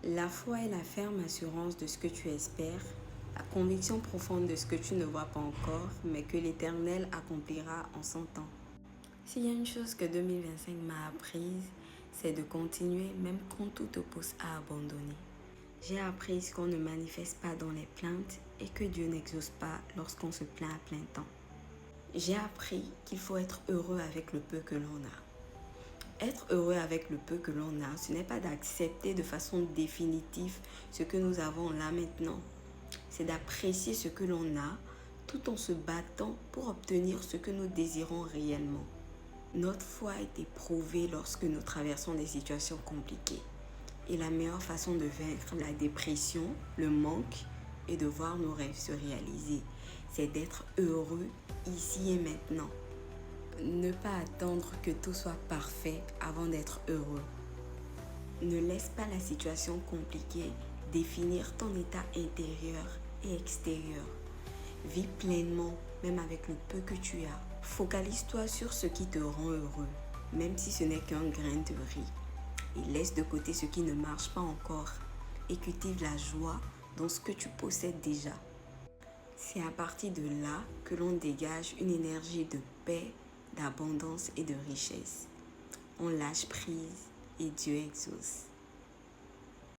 La foi est la ferme assurance de ce que tu espères, la conviction profonde de ce que tu ne vois pas encore, mais que l'Éternel accomplira en son temps. S'il y a une chose que 2025 m'a apprise, c'est de continuer même quand tout te pousse à abandonner. J'ai appris qu'on ne manifeste pas dans les plaintes et que Dieu n'exauce pas lorsqu'on se plaint à plein temps. J'ai appris qu'il faut être heureux avec le peu que l'on a. Être heureux avec le peu que l'on a, ce n'est pas d'accepter de façon définitive ce que nous avons là maintenant. C'est d'apprécier ce que l'on a tout en se battant pour obtenir ce que nous désirons réellement. Notre foi est éprouvée lorsque nous traversons des situations compliquées. Et la meilleure façon de vaincre la dépression, le manque et de voir nos rêves se réaliser, c'est d'être heureux ici et maintenant. Ne pas attendre que tout soit parfait avant d'être heureux. Ne laisse pas la situation compliquée définir ton état intérieur et extérieur. Vis pleinement, même avec le peu que tu as. Focalise-toi sur ce qui te rend heureux, même si ce n'est qu'un grain de riz. Et laisse de côté ce qui ne marche pas encore et cultive la joie dans ce que tu possèdes déjà. C'est à partir de là que l'on dégage une énergie de paix, d'abondance et de richesse. On lâche prise et Dieu exauce.